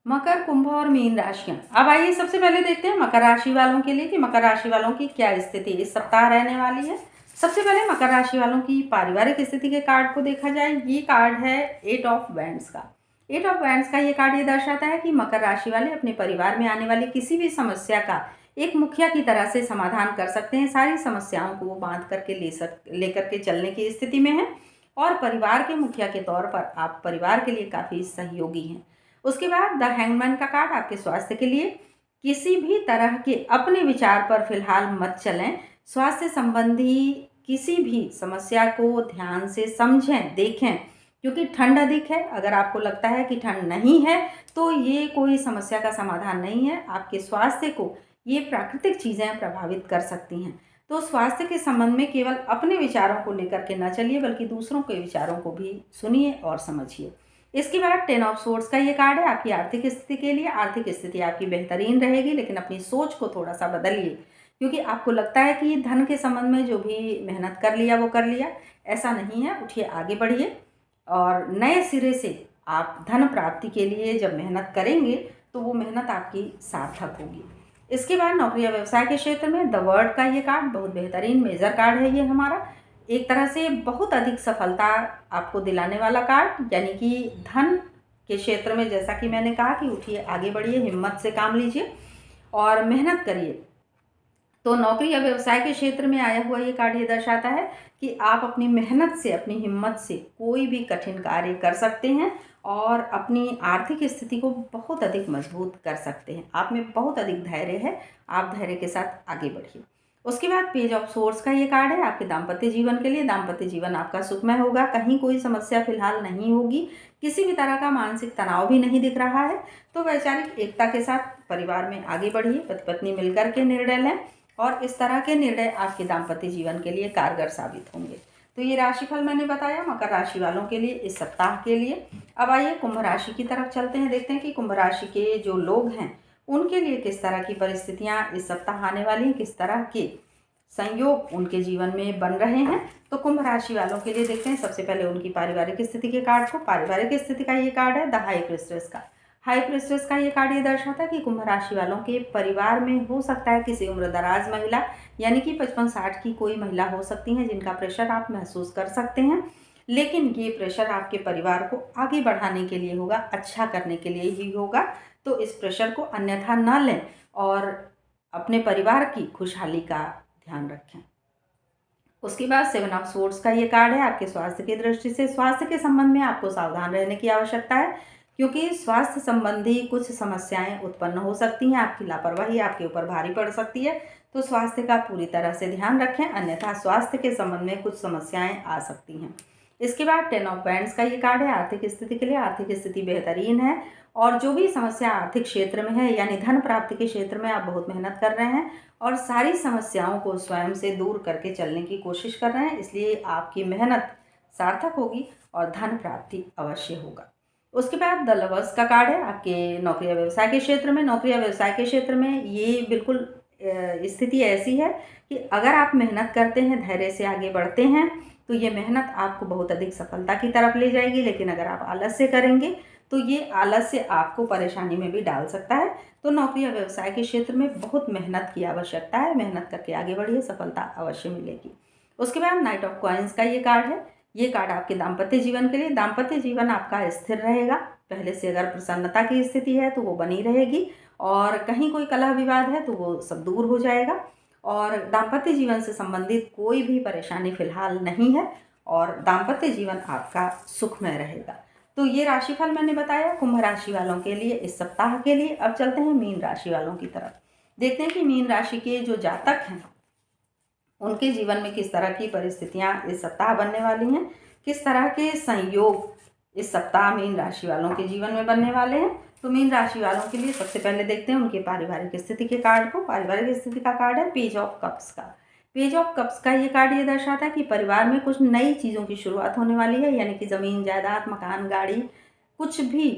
मकर, कुंभ और मीन राशियां। अब आइए सबसे पहले देखते हैं मकर राशि वालों के लिए कि मकर राशि वालों की क्या स्थिति इस सप्ताह रहने वाली है। सबसे पहले मकर राशि वालों की पारिवारिक स्थिति के कार्ड को देखा जाए। ये कार्ड है 8 ऑफ वैंड्स का। 8 ऑफ वैंड्स का ये कार्ड ये दर्शाता है कि मकर राशि वाले अपने परिवार में आने वाली किसी भी समस्या का एक मुखिया की तरह से समाधान कर सकते हैं। सारी समस्याओं को वो बांध करके लेकर के चलने की स्थिति में है और परिवार के मुखिया के तौर पर आप परिवार के लिए काफ़ी सहयोगी हैं। उसके बाद द हैंगमैन का कार्ड आपके स्वास्थ्य के लिए। किसी भी तरह के अपने विचार पर फिलहाल मत चलें। स्वास्थ्य संबंधी किसी भी समस्या को ध्यान से समझें, देखें, क्योंकि ठंड अधिक है। अगर आपको लगता है कि ठंड नहीं है तो ये कोई समस्या का समाधान नहीं है। आपके स्वास्थ्य को ये प्राकृतिक चीज़ें प्रभावित कर सकती हैं। तो स्वास्थ्य के संबंध में केवल अपने विचारों को लेकर के न चलिए, बल्कि दूसरों के विचारों को भी सुनिए और समझिए। इसके बाद 10 ऑफ सोर्ड्स का ये कार्ड है आपकी आर्थिक स्थिति के लिए। आर्थिक स्थिति आपकी बेहतरीन रहेगी, लेकिन अपनी सोच को थोड़ा सा बदलिए, क्योंकि आपको लगता है कि धन के संबंध में जो भी मेहनत कर लिया वो कर लिया। ऐसा नहीं है, उठिए, आगे बढ़िए और नए सिरे से आप धन प्राप्ति के लिए जब मेहनत करेंगे तो वो मेहनत आपकी सार्थक होगी। इसके बाद नौकरी या व्यवसाय के क्षेत्र में द वर्ल्ड का ये कार्ड बहुत बेहतरीन मेजर कार्ड है। ये हमारा एक तरह से बहुत अधिक सफलता आपको दिलाने वाला कार्ड, यानी कि धन के क्षेत्र में जैसा कि मैंने कहा कि उठिए, आगे बढ़िए, हिम्मत से काम लीजिए और मेहनत करिए। तो नौकरी या व्यवसाय के क्षेत्र में आया हुआ ये कार्ड ये दर्शाता है कि आप अपनी मेहनत से, अपनी हिम्मत से कोई भी कठिन कार्य कर सकते हैं और अपनी आर्थिक स्थिति को बहुत अधिक मजबूत कर सकते हैं। आप में बहुत अधिक धैर्य है, आप धैर्य के साथ आगे बढ़िए। उसके बाद पेज ऑफ सोर्ड्स का ये कार्ड है आपके दाम्पत्य जीवन के लिए। दाम्पत्य जीवन आपका सुखमय होगा, कहीं कोई समस्या फिलहाल नहीं होगी, किसी भी तरह का मानसिक तनाव भी नहीं दिख रहा है। तो वैचारिक एकता के साथ परिवार में आगे बढ़िए, पति पत्नी मिलकर के निर्णय लें और इस तरह के निर्णय आपके दाम्पत्य जीवन के लिए कारगर साबित होंगे। तो ये राशिफल मैंने बताया मकर राशि वालों के लिए इस सप्ताह के लिए। अब आइए कुंभ राशि की तरफ चलते हैं, देखते हैं कि कुंभ राशि के जो लोग हैं उनके लिए किस तरह की परिस्थितियां इस सप्ताह आने वाली हैं, किस तरह के संयोग उनके जीवन में बन रहे हैं। तो कुंभ राशि वालों के लिए देखते हैं सबसे पहले उनकी पारिवारिक स्थिति के कार्ड को। पारिवारिक स्थिति का ये कार्ड है द हाई प्रिस्टेस का। हाई प्रिस्टेस का ये कार्ड ये दर्शाता है कि कुंभ राशि वालों के परिवार में हो सकता है किसी उम्र दराज महिला, यानी कि 55-60 की कोई महिला हो सकती हैं जिनका प्रेशर आप महसूस कर सकते हैं। लेकिन ये प्रेशर आपके परिवार को आगे बढ़ाने के लिए होगा, अच्छा करने के लिए ही होगा। तो इस प्रेशर को अन्यथा न लें और अपने परिवार की खुशहाली का ध्यान रखें। उसके बाद 7 ऑफ सोर्ड्स का ये कार्ड है आपके स्वास्थ्य की दृष्टि से। स्वास्थ्य के संबंध में आपको सावधान रहने की आवश्यकता है, क्योंकि स्वास्थ्य संबंधी कुछ समस्याएं उत्पन्न हो सकती हैं। आपकी लापरवाही आपके ऊपर भारी पड़ सकती है, तो स्वास्थ्य का पूरी तरह से ध्यान रखें, अन्यथा स्वास्थ्य के संबंध में कुछ समस्याएं आ सकती हैं। इसके बाद 10 ऑफ वैंड्स का ये कार्ड है आर्थिक स्थिति के लिए। आर्थिक स्थिति बेहतरीन है और जो भी समस्या आर्थिक क्षेत्र में है, यानी धन प्राप्ति के क्षेत्र में आप बहुत मेहनत कर रहे हैं और सारी समस्याओं को स्वयं से दूर करके चलने की कोशिश कर रहे हैं, इसलिए आपकी मेहनत सार्थक होगी और धन प्राप्ति अवश्य होगा। उसके बाद द लवर्स का कार्ड है आपके नौकरी या व्यवसाय के क्षेत्र में। नौकरी या व्यवसाय के क्षेत्र में ये बिल्कुल स्थिति ऐसी है कि अगर आप मेहनत करते हैं, धैर्य से आगे बढ़ते हैं, तो ये मेहनत आपको बहुत अधिक सफलता की तरफ ले जाएगी। लेकिन अगर आप आलस्य करेंगे तो ये आलस्य आपको परेशानी में भी डाल सकता है। तो नौकरी या व्यवसाय के क्षेत्र में बहुत मेहनत की आवश्यकता है, मेहनत करके आगे बढ़िए, सफलता अवश्य मिलेगी। उसके बाद नाइट ऑफ कॉइन्स का ये कार्ड है। ये कार्ड आपके दाम्पत्य जीवन के लिए। दाम्पत्य जीवन आपका स्थिर रहेगा। पहले से अगर प्रसन्नता की स्थिति है तो वो बनी रहेगी और कहीं कोई कलह विवाद है तो वो सब दूर हो जाएगा और दाम्पत्य जीवन से संबंधित कोई भी परेशानी फिलहाल नहीं है और दाम्पत्य जीवन आपका सुखमय रहेगा। तो ये राशिफल मैंने बताया कुंभ राशि वालों के लिए इस सप्ताह के लिए। अब चलते हैं मीन राशि वालों की तरफ, देखते हैं कि मीन राशि के जो जातक हैं उनके जीवन में किस तरह की परिस्थितियां इस सप्ताह बनने वाली हैं, किस तरह के संयोग इस सप्ताह मीन राशि वालों के जीवन में बनने वाले हैं। तो मीन राशि वालों के लिए सबसे पहले देखते हैं उनके पारिवारिक स्थिति के कार्ड को। पारिवारिक स्थिति का कार्ड है पेज ऑफ कप्स का। पेज ऑफ कप्स का ये कार्ड ये दर्शाता है कि परिवार में कुछ नई चीज़ों की शुरुआत होने वाली है, यानी कि ज़मीन जायदाद, मकान, गाड़ी, कुछ भी,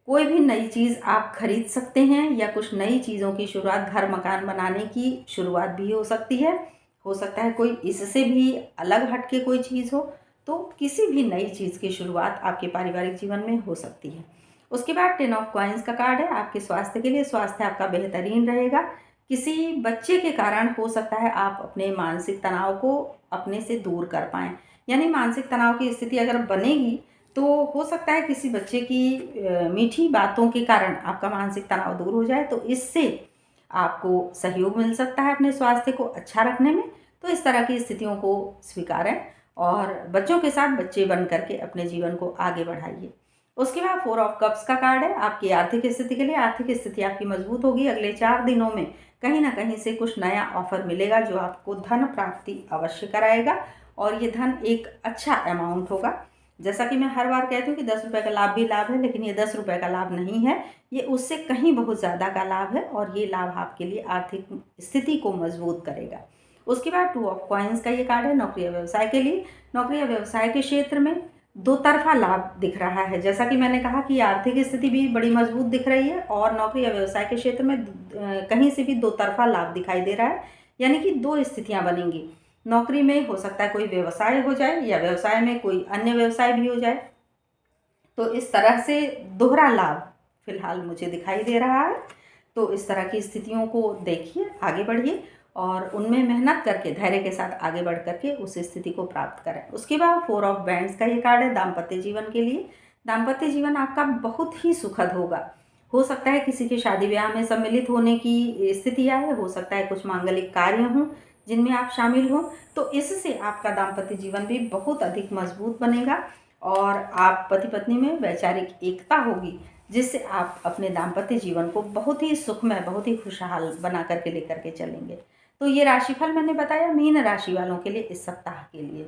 कोई भी नई चीज़ आप खरीद सकते हैं या कुछ नई चीज़ों की शुरुआत, घर मकान बनाने की शुरुआत भी हो सकती है। हो सकता है कोई इससे भी अलग हटके कोई चीज़ हो, तो किसी भी नई चीज़ की शुरुआत आपके पारिवारिक जीवन में हो सकती है। उसके बाद 10 ऑफ कॉइन्स का कार्ड है आपके स्वास्थ्य के लिए। स्वास्थ्य आपका बेहतरीन रहेगा। किसी बच्चे के कारण हो सकता है आप अपने मानसिक तनाव को अपने से दूर कर पाएँ, यानी मानसिक तनाव की स्थिति अगर बनेगी तो हो सकता है किसी बच्चे की मीठी बातों के कारण आपका मानसिक तनाव दूर हो जाए, तो इससे आपको सहयोग मिल सकता है अपने स्वास्थ्य को अच्छा रखने में। तो इस तरह की स्थितियों को स्वीकारें और बच्चों के साथ बच्चे बन करके अपने जीवन को आगे बढ़ाइए। उसके बाद 4 ऑफ कप्स का कार्ड है आपकी आर्थिक स्थिति के लिए। आर्थिक स्थिति आपकी मजबूत होगी। अगले 4 दिनों में कहीं ना कहीं से कुछ नया ऑफर मिलेगा जो आपको धन प्राप्ति अवश्य कराएगा, और ये धन एक अच्छा अमाउंट होगा। जैसा कि मैं हर बार कहती हूँ कि 10 रुपये का लाभ भी लाभ है, लेकिन ये 10 रुपये का लाभ नहीं है, ये उससे कहीं बहुत ज़्यादा का लाभ है, और ये लाभ आपके लिए आर्थिक स्थिति को मजबूत करेगा। उसके बाद 2 ऑफ कॉइन्स का ये कार्ड है नौकरी या व्यवसाय के लिए। नौकरी या व्यवसाय के क्षेत्र में दो तरफा लाभ दिख रहा है। जैसा कि मैंने कहा कि आर्थिक स्थिति भी बड़ी मजबूत दिख रही है, और नौकरी या व्यवसाय के क्षेत्र में कहीं से भी दो तरफा लाभ दिखाई दे रहा है, यानी कि दो स्थितियां बनेंगी। नौकरी में हो सकता है कोई व्यवसाय हो जाए, या व्यवसाय में कोई अन्य व्यवसाय भी हो जाए। तो इस तरह से दोहरा लाभ फिलहाल मुझे दिखाई दे रहा है। तो इस तरह की स्थितियों को देखिए, आगे बढ़िए और उनमें मेहनत करके धैर्य के साथ आगे बढ़ करके उस स्थिति को प्राप्त करें। उसके बाद 4 ऑफ बैंड्स का ये कार्ड है दाम्पत्य जीवन के लिए। दाम्पत्य जीवन आपका बहुत ही सुखद होगा। हो सकता है किसी के शादी ब्याह में सम्मिलित होने की स्थिति आए, हो सकता है कुछ मांगलिक कार्य हों जिनमें आप शामिल हों, तो इससे आपका दाम्पत्य जीवन भी बहुत अधिक मजबूत बनेगा, और आप पति पत्नी में वैचारिक एकता होगी, जिससे आप अपने दाम्पत्य जीवन को बहुत ही सुखमय, बहुत ही खुशहाल बना करके लेकर के चलेंगे। तो ये राशिफल मैंने बताया मीन राशि वालों के लिए इस सप्ताह के लिए।